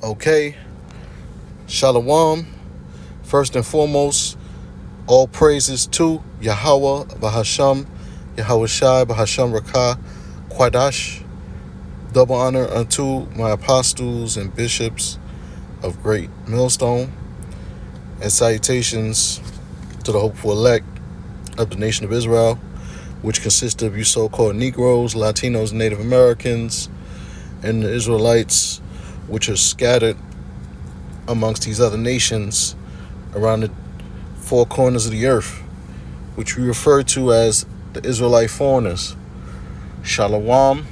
Okay, Shalom. First and foremost, all praises to Yahweh, Bahasham, Yahweh Shai, Bahasham Rakah, Quadash. Double honor unto my apostles and bishops of Great Millstone, and salutations to the hopeful elect of the nation of Israel, which consists of you so-called Negroes, Latinos, Native Americans, and the Israelites, which are scattered amongst these other nations around the four corners of the earth, which we refer to as the Israelite foreigners. Shalom.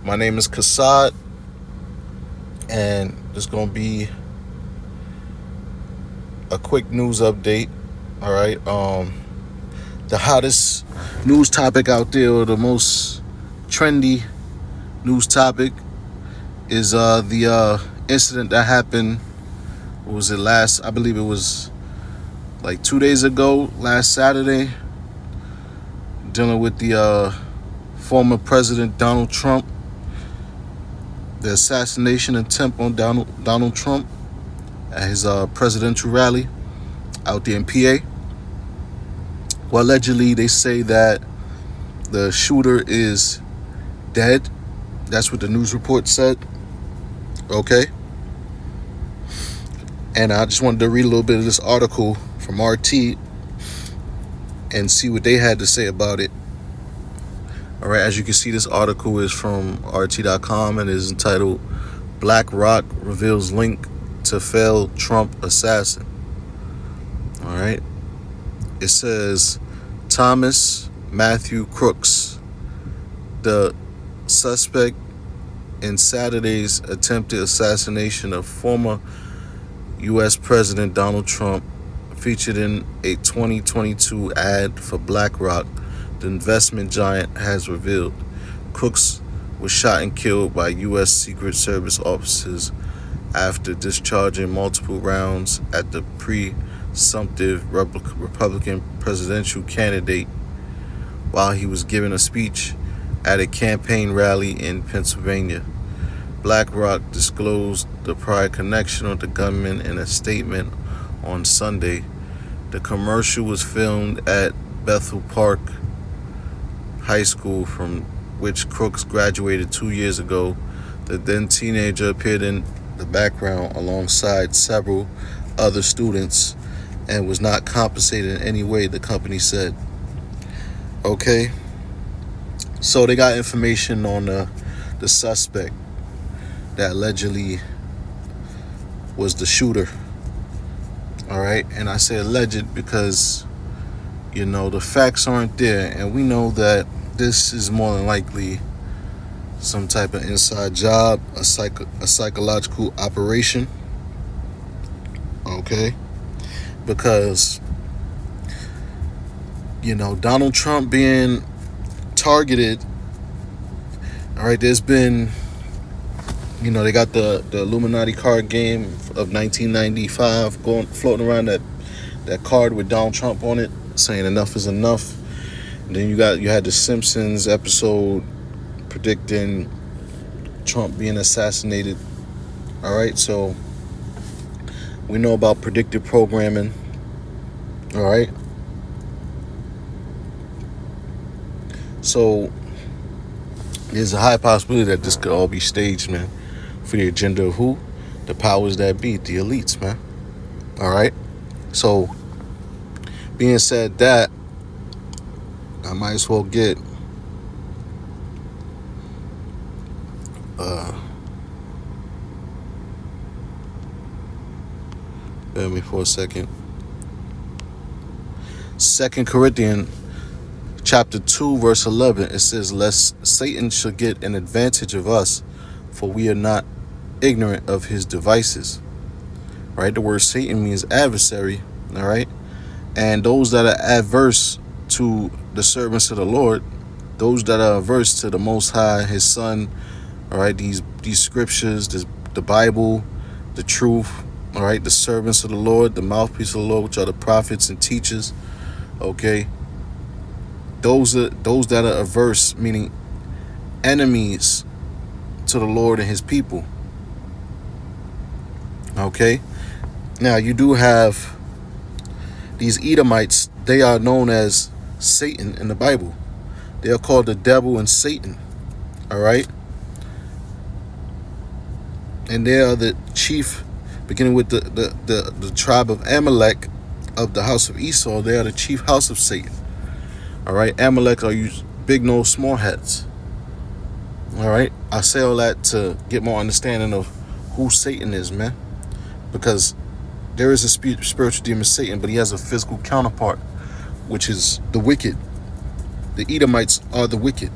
My name is Kassad, and there's going to be a quick news update. All right. The hottest news topic out there, or the most trendy news topic, is the incident that happened. What was it I believe it was like 2 days ago, last Saturday, dealing with the former President Donald Trump, the assassination attempt on Donald Trump at his presidential rally out there in PA. Well, allegedly, they say that the shooter is dead. That's what the news report said. Okay. And I just wanted to read a little bit of this article from RT and see what they had to say about it. All right, as you can see, this article is from RT.com and is entitled BlackRock Reveals Link to Failed Trump Assassin. All right. It says Thomas Matthew Crooks, the suspect in Saturday's attempted assassination of former U.S. President Donald Trump, featured in a 2022 ad for BlackRock, the investment giant has revealed. Crooks was shot and killed by U.S. Secret Service officers after discharging multiple rounds at the presumptive Republican presidential candidate while he was giving a speech at a campaign rally in Pennsylvania. BlackRock disclosed the prior connection of the gunman in a statement on Sunday. The commercial was filmed at Bethel Park High School, from which Crooks graduated 2 years ago. The then teenager appeared in the background alongside several other students and was not compensated in any way, the company said. Okay, so they got information on the suspect that allegedly was the shooter. All right, and I say alleged because, the facts aren't there, and we know that this is more than likely some type of inside job, a psychological operation. Okay, because Donald Trump being targeted. All right, there's been, they got the Illuminati card game of 1995 floating around, that card with Donald Trump on it saying enough is enough. And then you had the Simpsons episode predicting Trump being assassinated. All right, so we know about predictive programming. All right. So there's a high possibility that this could all be staged, man, for the agenda of who? The powers that be, the elites, man. All right. So being said that, I might as well get bear me for a second. 2 Corinthians chapter 2 verse 11, it says, lest Satan should get an advantage of us, for we are not ignorant of his devices. Right? The word Satan means adversary. All right. And those that are adverse to the servants of the Lord, those that are averse to the Most High, his Son, all right, these scriptures, the Bible, the truth, all right, the servants of the Lord, the mouthpiece of the Lord, which are the prophets and teachers. Okay, those that are averse, meaning enemies to the Lord and his people. Okay. Now you do have these Edomites. They are known as Satan in the Bible. They are called the devil and Satan. All right. And they are the chief, beginning with the tribe of Amalek of the house of Esau. They are the chief house of Satan. All right. Amalek are you big nose, small heads. All right. I say all that to get more understanding of who Satan is, man. Because there is a spiritual demon, Satan, but he has a physical counterpart, which is the wicked. The Edomites are the wicked.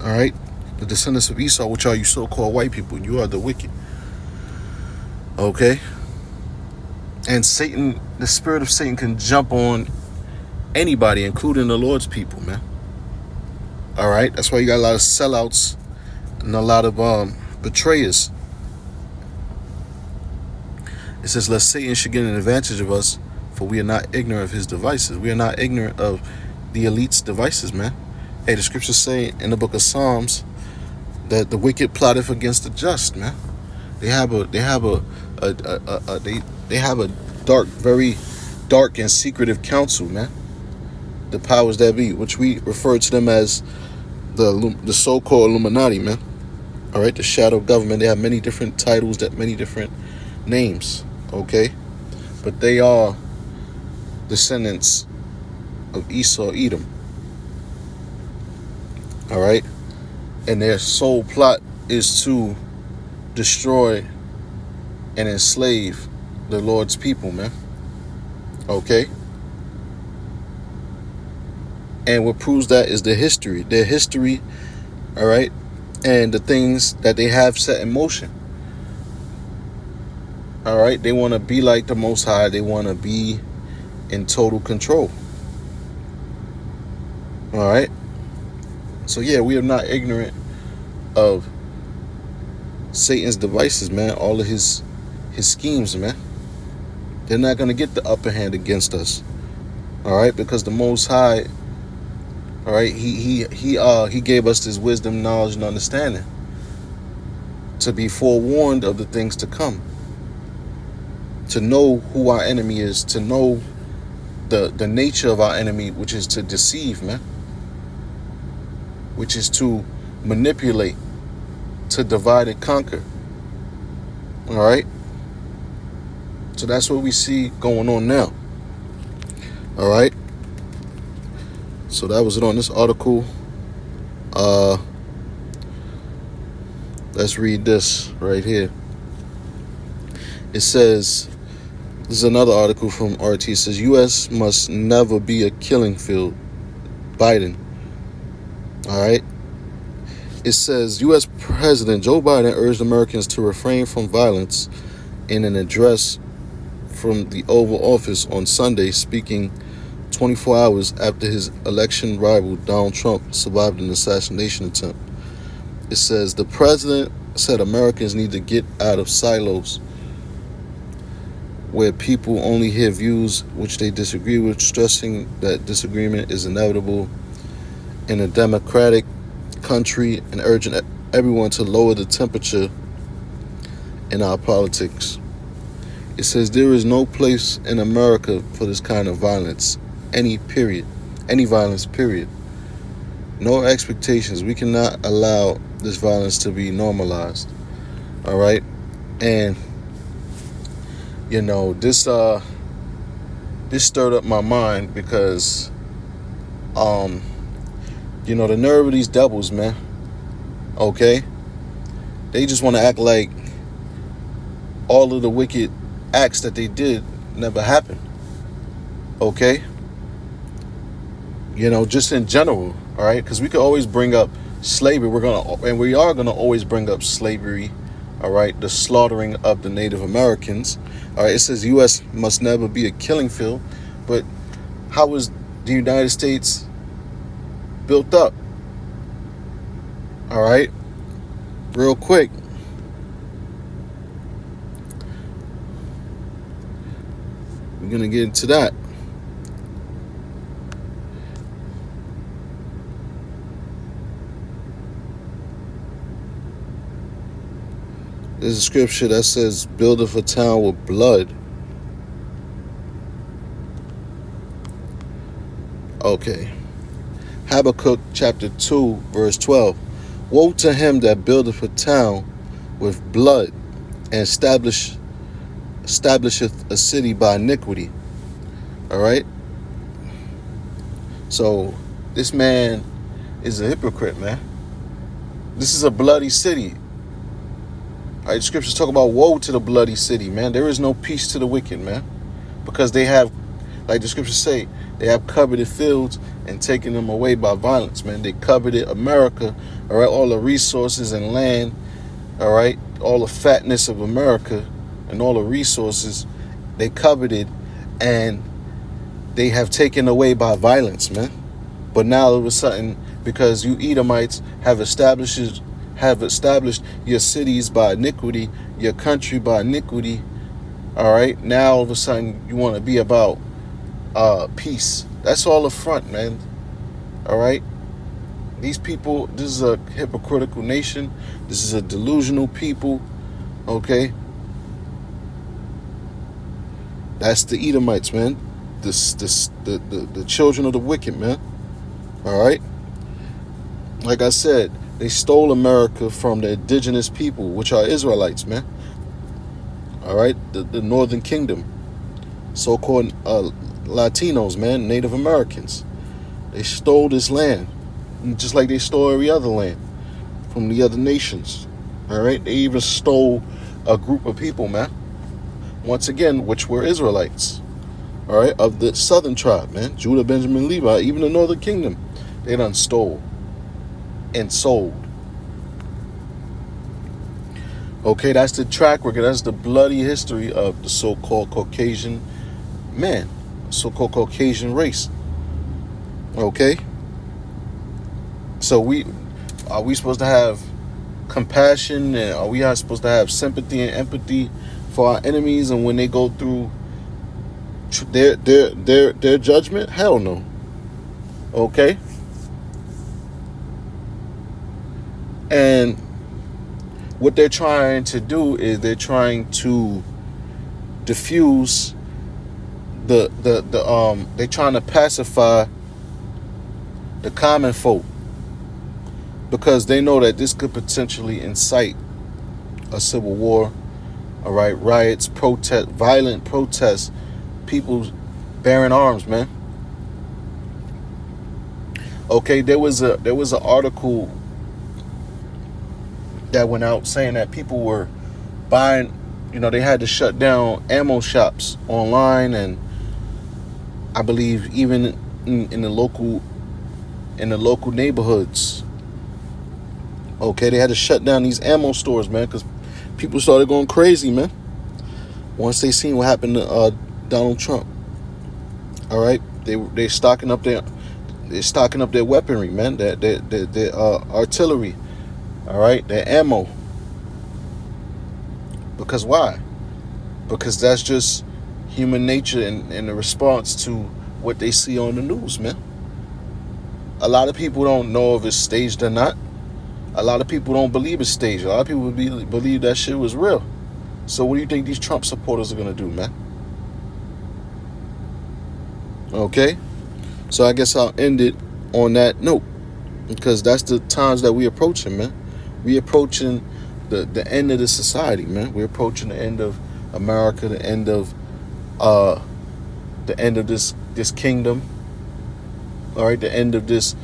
All right. The descendants of Esau, which are you so-called white people, you are the wicked. Okay. And Satan, the spirit of Satan can jump on anybody, including the Lord's people, man. All right. That's why you got a lot of sellouts and a lot of betrayers. It says, lest Satan should get an advantage of us, for we are not ignorant of his devices. We are not ignorant of the elite's devices, man. Hey, the scriptures say in the book of Psalms that the wicked plotteth against the just, man. They have a dark, very dark and secretive counsel, man. The powers that be, which we refer to them as the so-called Illuminati, man. All right, the shadow government. They have many different titles, many different names. Okay, but they are descendants of Esau, Edom. All right, and their sole plot is to destroy and enslave the Lord's people, man. Okay, and what proves that is their history. All right, and the things that they have set in motion. All right, they want to be like the Most High. They want to be in total control. All right. So yeah, we are not ignorant of Satan's devices, man. All of his schemes, man. They're not going to get the upper hand against us. All right, because the Most High, all right, he gave us this wisdom, knowledge, and understanding to be forewarned of the things to come. To know who our enemy is, to know the nature of our enemy, which is to deceive, man. Which is to manipulate, to divide and conquer. All right? So that's what we see going on now. All right? So that was it on this article. Let's read this right here. It says, this is another article from RT. It says, U.S. must never be a killing field. Biden. All right. It says, U.S. President Joe Biden urged Americans to refrain from violence in an address from the Oval Office on Sunday, speaking 24 hours after his election rival Donald Trump survived an assassination attempt. It says, the president said Americans need to get out of silos where people only hear views which they disagree with, stressing that disagreement is inevitable in a democratic country and urging everyone to lower the temperature in our politics. It says there is no place in America for this kind of violence, any violence, period. No expectations. We cannot allow this violence to be normalized. All right? And you know, this stirred up my mind because you know, the nerve of these devils, man. Okay? They just want to act like all of the wicked acts that they did never happened. Okay? You know, just in general, all right? Because we could always bring up slavery. We are gonna always bring up slavery, all right? The slaughtering of the Native Americans. All right, it says U.S. must never be a killing field. But how was the United States built up? All right, real quick. We're going to get into that. There's a scripture that says, buildeth a town with blood. Okay. Habakkuk chapter 2, verse 12. Woe to him that buildeth a town with blood, and establisheth a city by iniquity. All right. So this man is a hypocrite, man. This is a bloody city. All right, scriptures talk about woe to the bloody city, man. There is no peace to the wicked, man, because they have, like the scriptures say, they have coveted fields and taken them away by violence, man. They coveted America, all right, all the resources and land, all right, all the fatness of America and all the resources they coveted, and they have taken away by violence, man. But now all of a sudden, because you Edomites have established your cities by iniquity, your country by iniquity, all right, now all of a sudden you want to be about peace. That's all a front, man. All right, these people, this is a hypocritical nation. This is a delusional people. Okay, that's the Edomites, man. The children of the wicked, man. All right, like I said, they stole America from the indigenous people, which are Israelites, man. All right, the Northern Kingdom, so-called Latinos, man, Native Americans. They stole this land, just like they stole every other land from the other nations. All right, they even stole a group of people, man, once again, which were Israelites. All right, of the southern tribe, man, Judah, Benjamin, Levi, even the Northern Kingdom, they done stole and sold. Okay, that's the track record. That's the bloody history of the so-called Caucasian man, so-called Caucasian race. Okay, so are we supposed to have compassion, and are we supposed to have sympathy and empathy for our enemies, and when they go through their judgment? Hell no. Okay, and what they're trying to do is they're trying to diffuse they're trying to pacify the common folk, because they know that this could potentially incite a civil war. All right, riots, protest, violent protests, people bearing arms, man. Okay, there was an article that went out saying that people were buying, they had to shut down ammo shops online, and I believe even in the local neighborhoods. Okay, they had to shut down these ammo stores, man, because people started going crazy, man, once they seen what happened to Donald Trump. All right, they're stocking up their weaponry, man, their artillery. All right, their ammo. Because why? Because that's just human nature in the response to what they see on the news, man. A lot of people don't know if it's staged or not. A lot of people don't believe it's staged. A lot of people believe that shit was real. So what do you think these Trump supporters are going to do, man? Okay? So I guess I'll end it on that note, because that's the times that we approaching, man. We approaching the end of the society, man. We're approaching the end of America, the end of this kingdom. All right, the end of this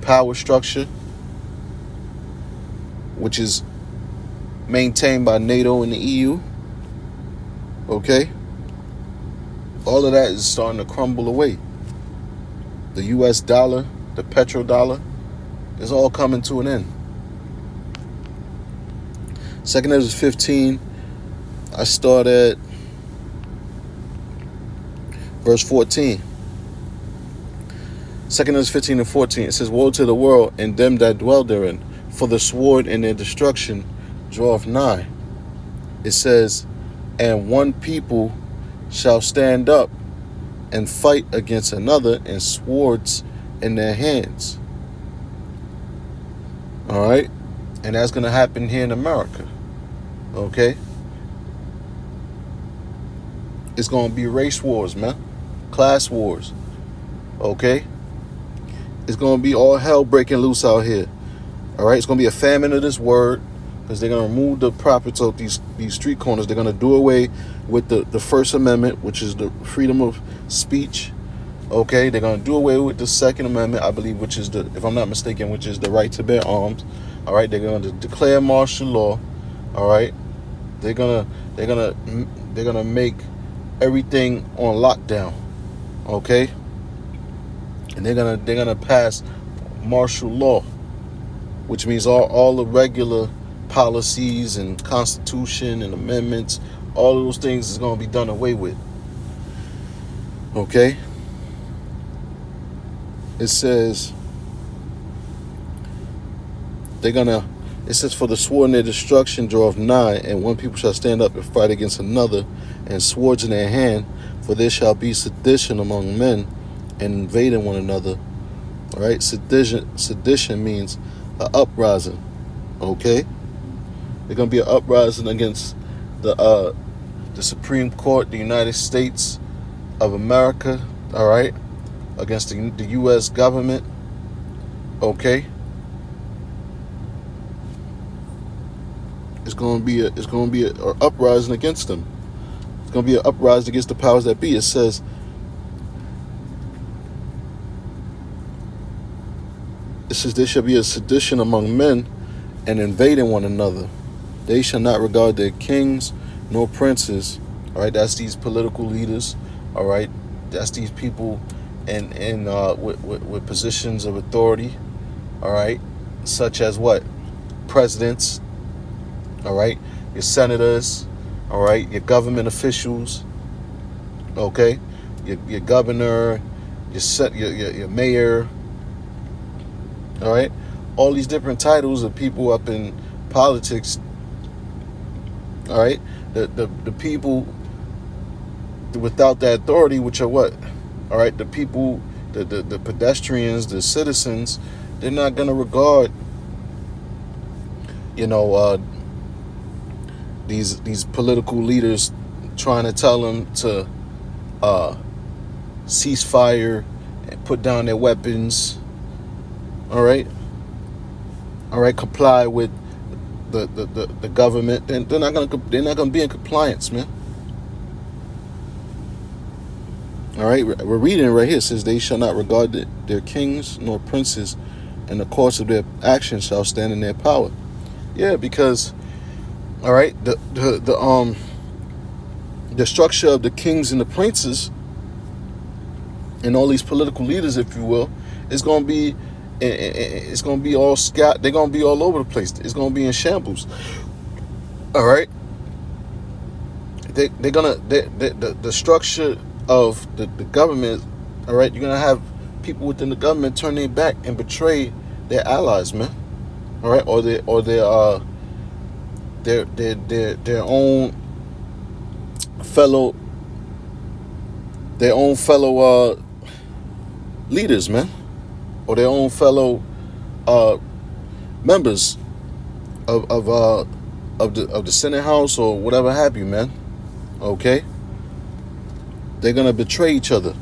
power structure, which is maintained by NATO and the EU. Okay, all of that is starting to crumble away. The U.S. dollar, the petrodollar, is all coming to an end. 2 Ezra 15, I start at verse 14. 2 Ezra 15 and 14, it says, woe to the world and them that dwell therein, for the sword and their destruction draweth nigh. It says, and one people shall stand up and fight against another, and swords in their hands. All right, and that's going to happen here in America. Okay? It's going to be race wars, man. Class wars. Okay? It's going to be all hell breaking loose out here. All right? It's going to be a famine of this word, because they're going to remove the profits of these street corners. They're going to do away with the First Amendment, which is the freedom of speech. Okay? They're going to do away with the Second Amendment, I believe, which is if I'm not mistaken, which is the right to bear arms. All right? They're going to declare martial law. All right? They're gonna make everything on lockdown. Okay? And they're gonna pass martial law, which means all the regular policies and constitution and amendments, all of those things is going to be done away with. Okay? It says it says, for the sword in their destruction draweth nigh, and one people shall stand up and fight against another, and swords in their hand, for there shall be sedition among men, and invading one another. All right? Sedition means an uprising. Okay? There's going to be an uprising against the Supreme Court, the United States of America, all right? Against the U.S. government, okay? It's going to be an uprising against them. It's going to be an uprising against the powers that be. It says, there shall be a sedition among men, and invading one another. They shall not regard their kings nor princes. All right, that's these political leaders. All right, that's these people with positions of authority. All right, such as what? Presidents. All right, your senators. All right, your government officials. Okay, your governor, your mayor. All right, all these different titles of people up in politics. All right, the people without that authority, which are what? All right, the people, the pedestrians, the citizens, they're not gonna regard, these political leaders trying to tell them to cease fire and put down their weapons. All right, comply with the government, and they're not gonna be in compliance, man. All right, we're reading it right here. It says, they shall not regard their kings nor princes, and the course of their actions shall stand in their power. Yeah, because, all right, the structure of the kings and the princes and all these political leaders, if you will, is going to be, it's going to be all scattered. They're going to be all over the place. It's going to be in shambles. All right, the structure of the government. All right, you're gonna have people within the government turn their back and betray their allies, man. All right, or their own fellow leaders, man, or their own fellow members of the Senate House or whatever have you, man. Okay, they're gonna betray each other.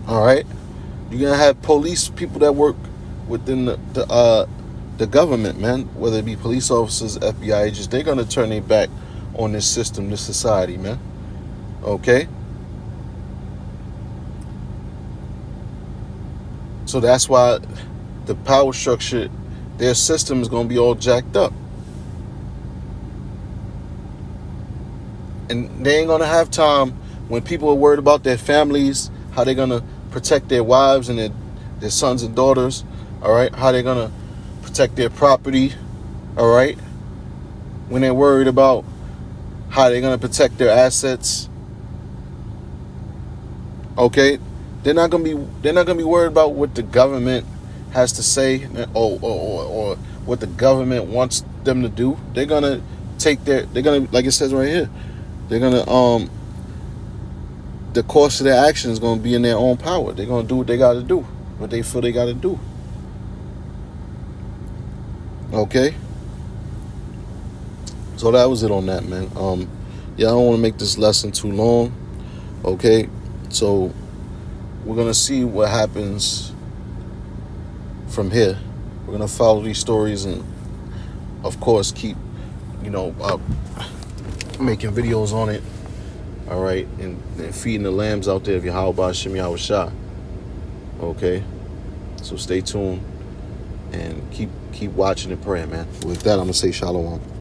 All right, you're gonna have police people that work within the government, man, whether it be police officers, FBI agents. They're gonna turn their back on this system, this society, man. Okay, so that's why the power structure, their system is gonna be all jacked up. And they ain't gonna have time when people are worried about their families, how they're gonna protect their wives and their sons and daughters. All right, how they're gonna protect their property. All right, when they're worried about how they're gonna protect their assets. Okay, they're not gonna be worried about what the government has to say or what the government wants them to do. They're gonna like it says right here. They're gonna the course of their action is gonna be in their own power. They're gonna do what they gotta do, what they feel they gotta do. Okay. So that was it on that, man. Yeah, I don't want to make this lesson too long. Okay, so we're gonna see what happens from here. We're gonna follow these stories and, of course, keep, making videos on it. All right, and feeding the lambs out there of Yahweh Shem Yahweh Shah. Okay, so stay tuned and keep watching and praying, man. With that, I'm gonna say shalom.